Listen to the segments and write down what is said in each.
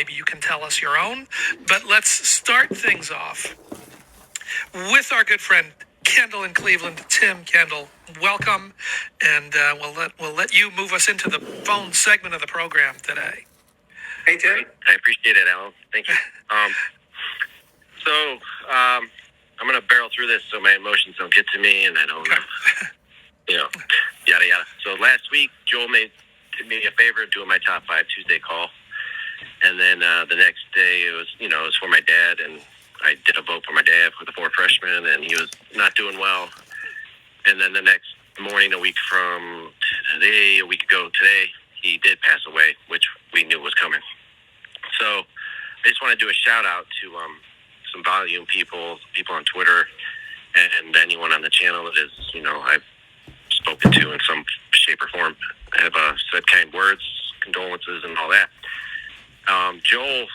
Maybe you can tell us your own, but let's start things off with our good friend Kendel in Cleveland. Tim, Kendel, welcome, and we'll let you move us into the phone segment of the program today. Hey, Tim. I appreciate it, Alan. Thank you. I'm going to barrel through this so my emotions don't get to me and I don't, yada, yada. So last week, Joel did me a favor of doing my top 5 Tuesday call. And then the next day, it was for my dad, and I did a vote for my dad for the 4 freshmen, and he was not doing well. And then the next morning, a week ago today, he did pass away, which we knew was coming. So I just want to do a shout out to some volume people on Twitter, and anyone on the channel that is, I've spoken to in some shape or form, have said kind words, condolences, and all that. Joel,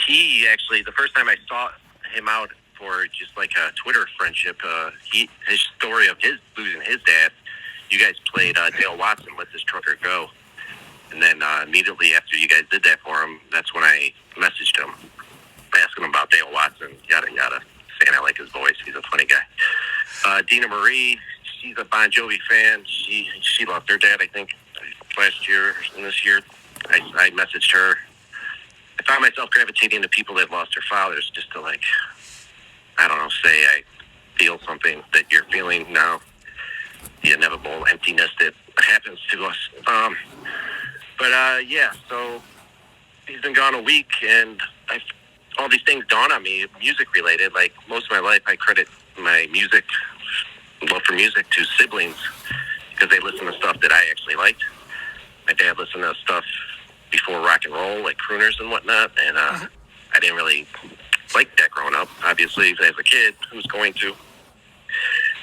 he actually, the first time I saw him out for just like a Twitter friendship, his story of losing his dad, you guys played Dale Watson, Let This Trucker Go. And then immediately after you guys did that for him, that's when I messaged him, asking him about Dale Watson, yada, yada, saying I like his voice. He's a funny guy. Dina Marie, she's a Bon Jovi fan. She loved her dad, I think, last year and this year. I messaged her. I found myself gravitating to people that lost their fathers just to, say I feel something that you're feeling now, the inevitable emptiness that happens to us. So he's been gone a week, and all these things dawn on me, music-related. Like, most of my life, I credit my love for music to siblings because they listen to stuff that I actually liked. My dad listened to stuff before rock and roll, like crooners and whatnot, and I didn't really like that growing up. Obviously, as a kid, who's going to?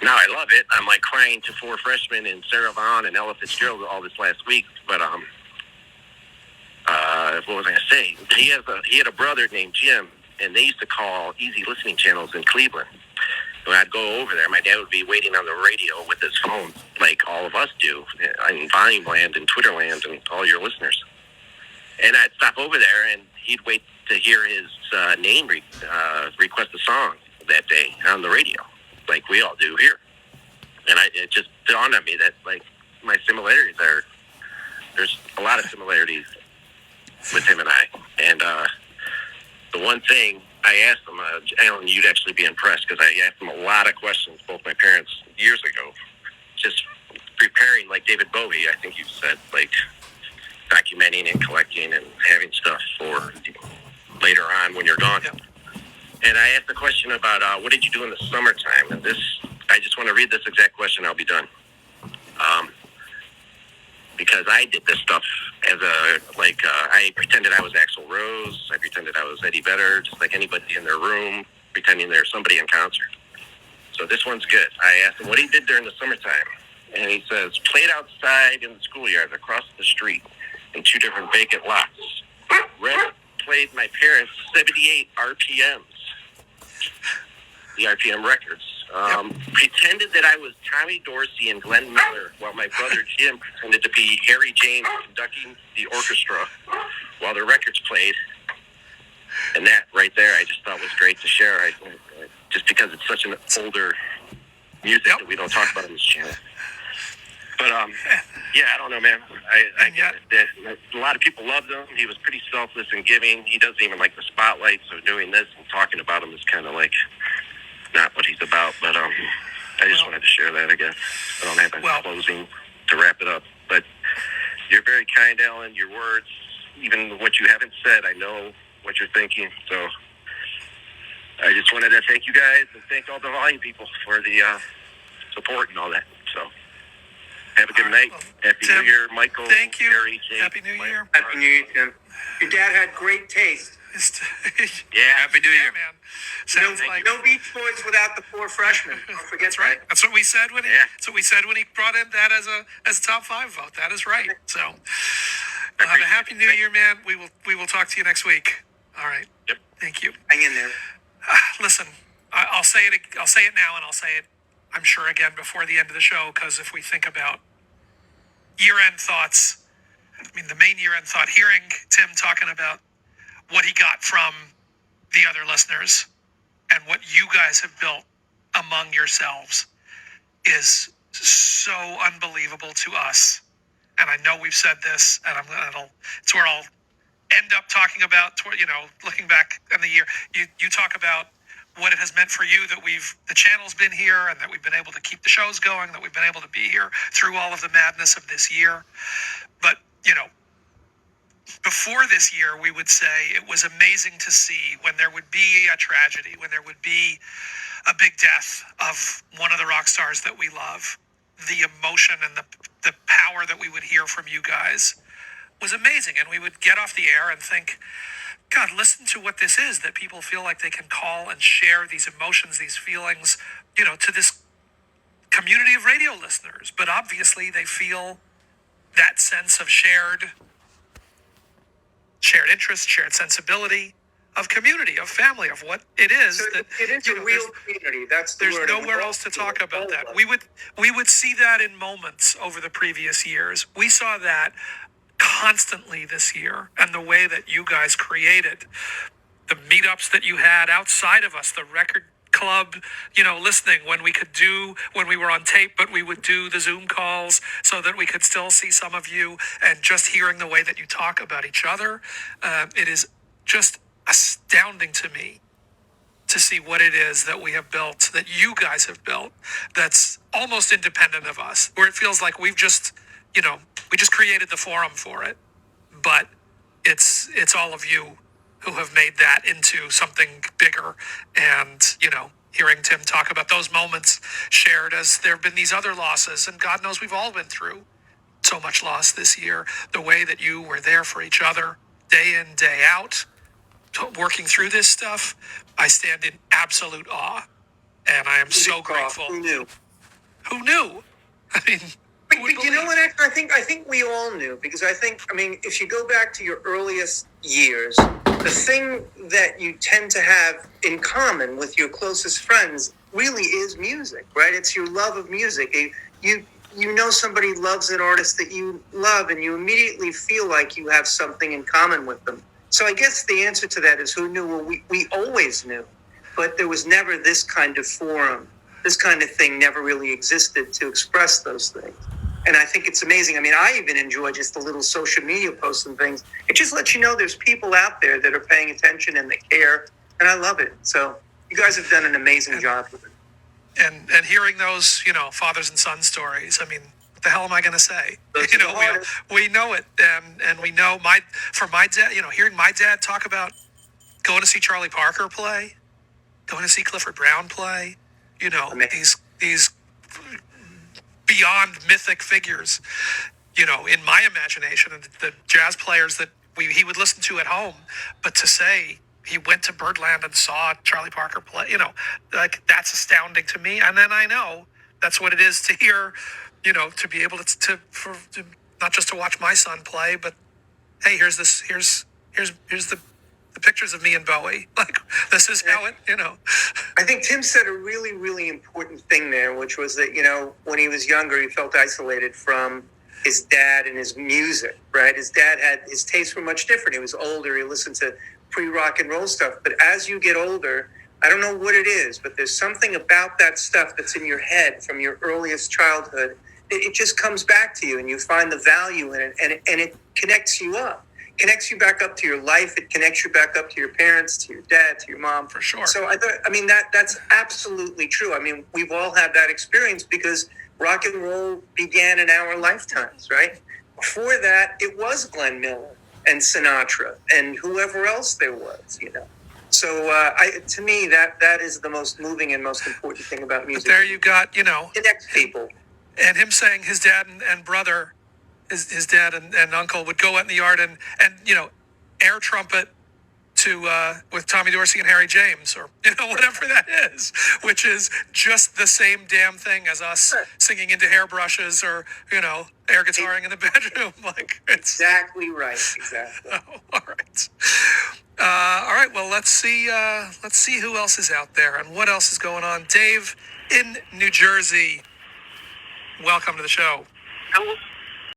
Now I love it. I'm like crying to 4 freshmen and Sarah Vaughan and Ella Fitzgerald all this last week. But what was I going to say? He had a brother named Jim, and they used to call easy listening channels in Cleveland. When I'd go over there, my dad would be waiting on the radio with his phone, like all of us do, in Volume Land and Twitter Land and all your listeners. And I'd stop over there, and he'd wait to hear his name request a song that day on the radio, like we all do here. And it just dawned on me that, my similarities there's a lot of similarities with him and I. And the one thing I asked him, Alan, you'd actually be impressed, because I asked him a lot of questions, both my parents, years ago, just preparing, like David Bowie, I think you said, documenting and collecting and having stuff for later on when you're gone. Yep. And I asked the question about what did you do in the summertime? And I just want to read this exact question, I'll be done. Because I did this stuff as I pretended I was Axl Rose, I pretended I was Eddie Vedder, just like anybody in their room, pretending there's somebody in concert. So this one's good. I asked him what he did during the summertime. And he says, played outside in the schoolyard across the street in 2 different vacant lots. Played my parents 78 RPMs, the RPM records. Pretended that I was Tommy Dorsey and Glenn Miller, while my brother Jim pretended to be Harry James conducting the orchestra while the records played. And that right there, I just thought was great to share. Just because it's such an older music that we don't talk about on this channel. But I don't know, man. A lot of people loved him. He was pretty selfless and giving. He doesn't even like the spotlight, so doing this and talking about him is kind of not what he's about. But I just wanted to share that, I guess. I don't have a closing to wrap it up. But you're very kind, Alan. Your words, even what you haven't said, I know what you're thinking. So I just wanted to thank you guys and thank all the volume people for the support and all that. So have a good night. Happy New Year, Michael. Thank you. Gary, Jake, Happy New Year. Happy New Year, Tim. Your dad had great taste. Happy New Year, man. Sounds no Beach Boys without the 4 freshmen. Don't forget that's right. That's what we said when he brought in that as a top 5 vote. That is right. So have a happy New Year, man. We will talk to you next week. All right. Yep. Thank you. Hang in there. Listen, I'll say it now, and I'll say it, I'm sure, again before the end of the show, because if we think about year-end thoughts, I mean, the main year-end thought, hearing Tim talking about what he got from the other listeners and what you guys have built among yourselves is so unbelievable to us. And I know we've said this, and it's where I'll end up talking about, looking back in the year. You talk about what it has meant for you that the channel's been here and that we've been able to keep the shows going, that we've been able to be here through all of the madness of this year. But, before this year, we would say it was amazing to see when there would be a tragedy, when there would be a big death of one of the rock stars that we love. The emotion and the power that we would hear from you guys was amazing. And we would get off the air and think, God, listen to what this is, that people feel like they can call and share these emotions, these feelings, to this community of radio listeners. But obviously they feel that sense of shared interest, shared sensibility, of community, of family, of what it is. So that it is a real community. That's the there's word. nowhere else to talk about that. We would see that in moments over the previous years. We saw that constantly this year, and the way that you guys created the meetups that you had outside of us, the record club, listening when we were on tape, but we would do the Zoom calls so that we could still see some of you, and just hearing the way that you talk about each other. It is just astounding to me to see what it is that we have built, that you guys have built, that's almost independent of us, where it feels like we just created the forum for it, but it's all of you who have made that into something bigger. And, hearing Tim talk about those moments shared as there have been these other losses, and God knows we've all been through so much loss this year, the way that you were there for each other day in, day out, working through this stuff, I stand in absolute awe. And I am so grateful. Who knew? Who knew? I mean, But you know what? I think we all knew, because if you go back to your earliest years, the thing that you tend to have in common with your closest friends really is music, right? It's your love of music. You know somebody loves an artist that you love, and you immediately feel like you have something in common with them. So I guess the answer to that is who knew? Well, we always knew, but there was never this kind of forum. This kind of thing never really existed to express those things. And I think it's amazing. I mean, I even enjoy just the little social media posts and things. It just lets you know there's people out there that are paying attention and that care. And I love it. So you guys have done an amazing job with it. And hearing those, fathers and sons stories, I mean, what the hell am I going to say? We know it. And we know for my dad, hearing my dad talk about going to see Charlie Parker play, going to see Clifford Brown play, these beyond mythic figures, in my imagination, and the jazz players that he would listen to at home. But to say he went to Birdland and saw Charlie Parker play, that's astounding to me. And then I know that's what it is to hear, to be able to not just to watch my son play, but hey, here's the pictures of me and Bowie. Like, this is how it, I think Tim said a really, really important thing there, which was that, when he was younger, he felt isolated from his dad and his music, right? His dad his tastes were much different. He was older. He listened to pre-rock and roll stuff. But as you get older, I don't know what it is, but there's something about that stuff that's in your head from your earliest childhood. It just comes back to you, and you find the value in it, and it connects you up. Connects you back up to your life. It connects you back up to your parents, to your dad, to your mom. For sure. So that's absolutely true. I mean, we've all had that experience because rock and roll began in our lifetimes, right? Before that, it was Glenn Miller and Sinatra and whoever else there was, So to me, that is the most moving and most important thing about music. But there you got, connects people. And him saying his dad and brother, his dad and uncle would go out in the yard and air trumpet to with Tommy Dorsey and Harry James, or whatever that is, which is just the same damn thing as us singing into hairbrushes or air guitaring in the bedroom. Like, it's exactly right. Exactly. Oh, all right. All right. Well, let's see who else is out there and what else is going on. Dave in New Jersey, welcome to the show. Hello.